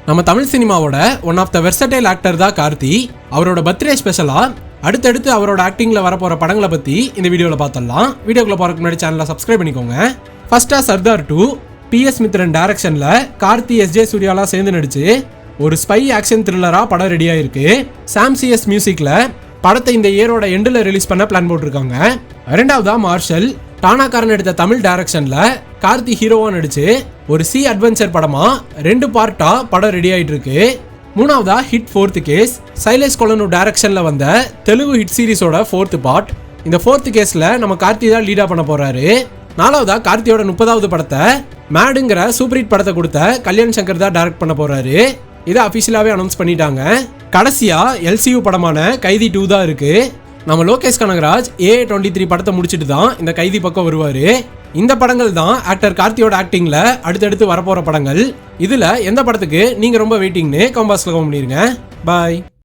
நம்ம தமிழ் சினிமாவோட one of the versatile actor தான் கார்த்தி. அவரோட பர்த்டே ஸ்பெஷலா அடுத்தடுத்து அவரோட ஆக்டிங்ல வரப்போற படங்களை பத்தி இந்த வீடியோல பார்த்தலாம். வீடியோக்குள்ள போறதுக்கு முன்னாடி சேனலை சப்ஸ்கிரைப் பண்ணிக்கோங்க. ஃபர்ஸ்டா சர்தார் 2 PS மித்ரன் டைரக்ஷன்ல கார்த்தி SJ சூர்யாலாம் சேர்ந்து நடிச்சு ஒரு ஸ்பை ஆக்ஷன் த்ரில்லரா படம் ரெடி ஆயிருக்கு. சாம் CS மியூசிக்ல படத்தை இந்த இயரோட எண்டில் ரிலீஸ் பண்ண பிளான் போட்டிருக்காங்க. இரண்டாவதா மார்ஷல் டானாக்காரன் எடுத்த தமிழ் டைரக்ஷன்ல கார்த்தி ஹீரோவா நடிச்சு ஒரு சி அட்வென்ச்சர் படமா 2 பார்ட்டா படம் ரெடி ஆயிட்டு இருக்கு. மூணாவதா hit 4th case Shailesh Kolanu டைரக்ஷன்ல வந்த தெலுங்கு ஹிட் சீரிஸோட 4th பார்ட். இந்த 4th கேஸ்ல நம்ம கார்த்தி தான் லீடா பண்ண போறாரு. நாலாவதா கார்த்தியோட 30வது படத்தை மேடுங்கிற சூப்பர் ஹிட் படத்தை கொடுத்த கல்யாண் சங்கர் தான் டைரக்ட் பண்ண போறாரு. இதை அபிஷியலாவே அனௌன்ஸ் பண்ணிட்டாங்க. கடைசியா LCU படமான கைதி 2 தான் இருக்கு. நம்ம லோகேஷ் கனகராஜ் AA23 படத்தை முடிச்சிட்டு தான் இந்த கைதி பக்கம் வருவாரு. இந்த படங்கள் தான் ஆக்டர் கார்த்தியோட ஆக்டிங்ல அடுத்தடுத்து வரப்போற படங்கள். இதுல எந்த படத்துக்கு நீங்க ரொம்ப வெயிட்டிங்னு கமெண்ட் பாக்ஸ்ல கமெண்ட் பண்ணிருங்க. பாய்.